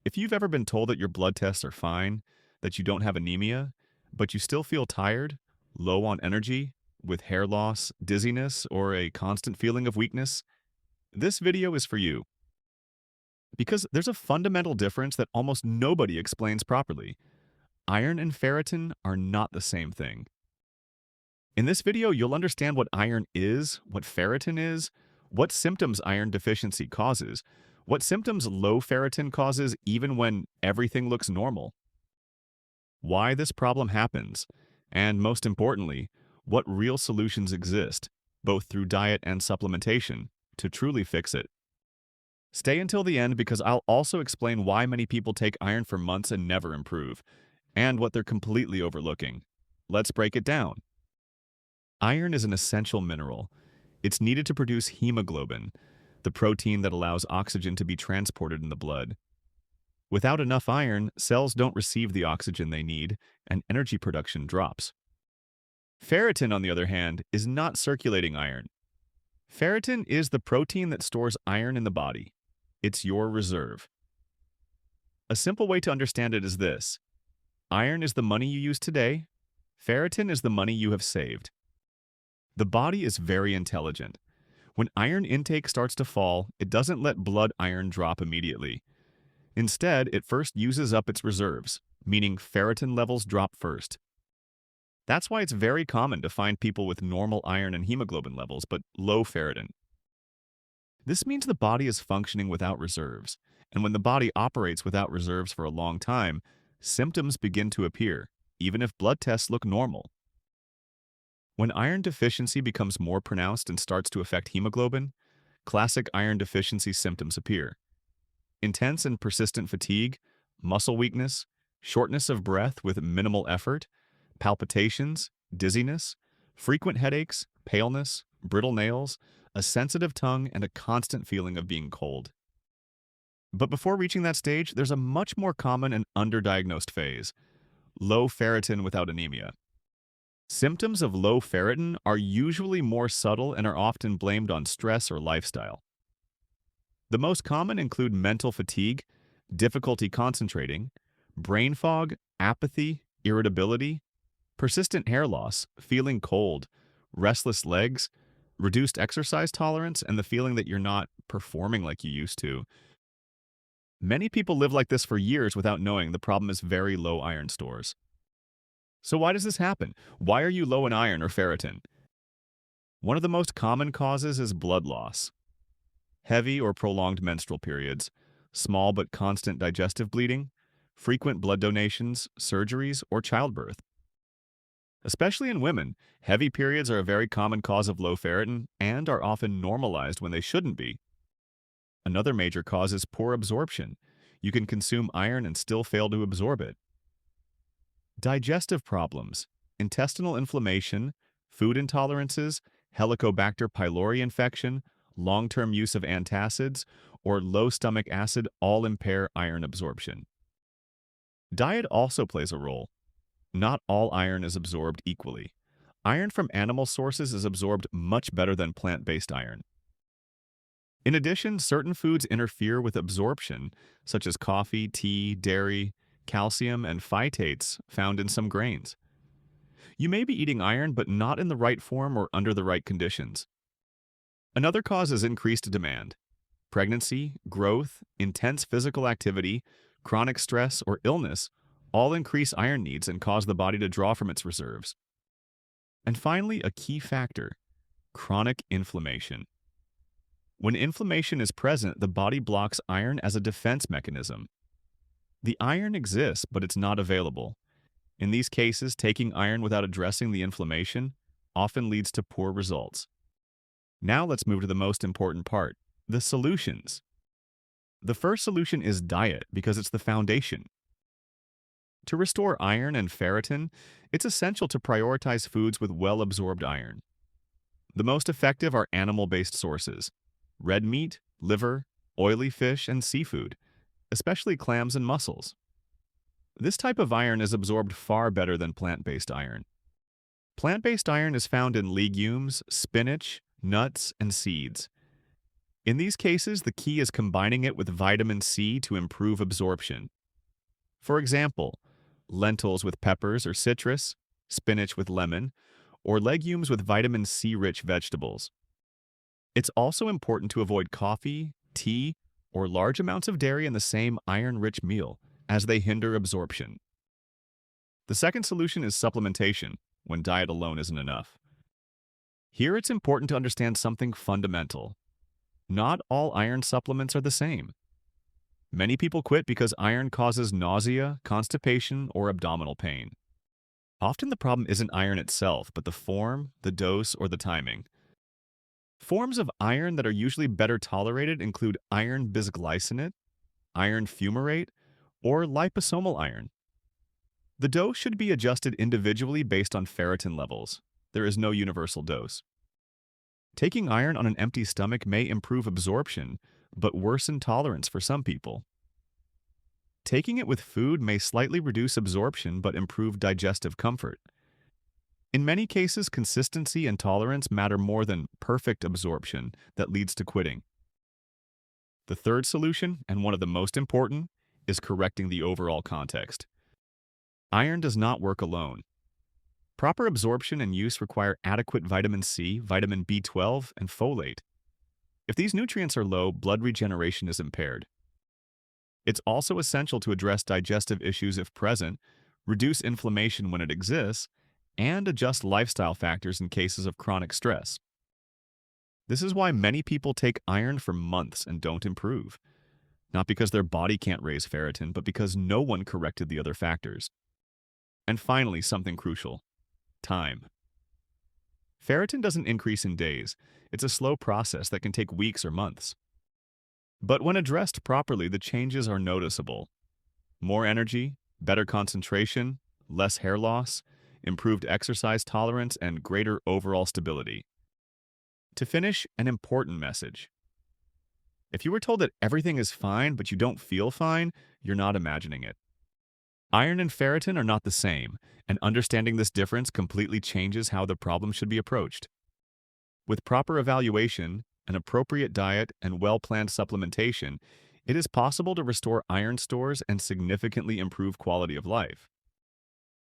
If you've ever been told that your blood tests are fine, that you don't have anemia, but you still feel tired, low on energy, with hair loss, dizziness, or a constant feeling of weakness, this video is for you. Because there's a fundamental difference that almost nobody explains properly. Iron and ferritin are not the same thing. In this video, you'll understand what iron is, what ferritin is, what symptoms iron deficiency causes, what symptoms low ferritin causes even when everything looks normal, why this problem happens, and most importantly, what real solutions exist, both through diet and supplementation, to truly fix it. Stay until the end because I'll also explain why many people take iron for months and never improve, and what they're completely overlooking. Let's break it down. Iron is an essential mineral. It's needed to produce hemoglobin, the protein that allows oxygen to be transported in the blood. Without enough iron, cells don't receive the oxygen they need, and energy production drops. Ferritin, on the other hand, is not circulating iron. Ferritin is the protein that stores iron in the body. It's your reserve. A simple way to understand it is this. Iron is the money you use today. Ferritin is the money you have saved. The body is very intelligent. When iron intake starts to fall, it doesn't let blood iron drop immediately. Instead, it first uses up its reserves, meaning ferritin levels drop first. That's why it's very common to find people with normal iron and hemoglobin levels, but low ferritin. This means the body is functioning without reserves, and when the body operates without reserves for a long time, symptoms begin to appear, even if blood tests look normal. When iron deficiency becomes more pronounced and starts to affect hemoglobin, classic iron deficiency symptoms appear. Intense and persistent fatigue, muscle weakness, shortness of breath with minimal effort, palpitations, dizziness, frequent headaches, paleness, brittle nails, a sensitive tongue, and a constant feeling of being cold. But before reaching that stage, there's a much more common and underdiagnosed phase: low ferritin without anemia. Symptoms of low ferritin are usually more subtle and are often blamed on stress or lifestyle. The most common include mental fatigue, difficulty concentrating, brain fog, apathy, irritability, persistent hair loss, feeling cold, restless legs, reduced exercise tolerance, and the feeling that you're not performing like you used to. Many people live like this for years without knowing the problem is very low iron stores. So why does this happen? Why are you low in iron or ferritin? One of the most common causes is blood loss. Heavy or prolonged menstrual periods, small but constant digestive bleeding, frequent blood donations, surgeries, or childbirth. Especially in women, heavy periods are a very common cause of low ferritin and are often normalized when they shouldn't be. Another major cause is poor absorption. You can consume iron and still fail to absorb it. Digestive problems, intestinal inflammation, food intolerances, Helicobacter pylori infection, long-term use of antacids, or low stomach acid all impair iron absorption. Diet also plays a role. Not all iron is absorbed equally. Iron from animal sources is absorbed much better than plant-based iron. In addition, certain foods interfere with absorption, such as coffee, tea, dairy, calcium, and phytates found in some grains. You may be eating iron, but not in the right form or under the right conditions. Another cause is increased demand. Pregnancy, growth, intense physical activity, chronic stress, or illness all increase iron needs and cause the body to draw from its reserves. And finally, a key factor: chronic inflammation. When inflammation is present, the body blocks iron as a defense mechanism. The iron exists, but it's not available. In these cases, taking iron without addressing the inflammation often leads to poor results. Now let's move to the most important part: the solutions. The first solution is diet because it's the foundation. To restore iron and ferritin, it's essential to prioritize foods with well-absorbed iron. The most effective are animal-based sources: red meat, liver, oily fish, and seafood, especially clams and mussels. This type of iron is absorbed far better than plant-based iron. Plant-based iron is found in legumes, spinach, nuts, and seeds. In these cases, the key is combining it with vitamin C to improve absorption. For example, lentils with peppers or citrus, spinach with lemon, or legumes with vitamin C-rich vegetables. It's also important to avoid coffee, tea, or large amounts of dairy in the same iron-rich meal, as they hinder absorption. The second solution is supplementation, when diet alone isn't enough. Here it's important to understand something fundamental. Not all iron supplements are the same. Many people quit because iron causes nausea, constipation, or abdominal pain. Often the problem isn't iron itself, but the form, the dose, or the timing. Forms of iron that are usually better tolerated include iron bisglycinate, iron fumarate, or liposomal iron. The dose should be adjusted individually based on ferritin levels. There is no universal dose. Taking iron on an empty stomach may improve absorption, but worsen tolerance for some people. Taking it with food may slightly reduce absorption but improve digestive comfort. In many cases, consistency and tolerance matter more than perfect absorption that leads to quitting. The third solution, and one of the most important, is correcting the overall context. Iron does not work alone. Proper absorption and use require adequate vitamin C, vitamin B12, and folate. If these nutrients are low, blood regeneration is impaired. It's also essential to address digestive issues if present, reduce inflammation when it exists, and adjust lifestyle factors in cases of chronic stress. This is why many people take iron for months and don't improve. Not because their body can't raise ferritin, but because no one corrected the other factors. And finally, something crucial: time. Ferritin doesn't increase in days. It's a slow process that can take weeks or months. But when addressed properly, the changes are noticeable. More energy, better concentration, less hair loss, improved exercise tolerance, and greater overall stability. To finish, an important message. If you were told that everything is fine but you don't feel fine, you're not imagining it. Iron and ferritin are not the same, and understanding this difference completely changes how the problem should be approached. With proper evaluation, an appropriate diet, and well-planned supplementation, it is possible to restore iron stores and significantly improve quality of life.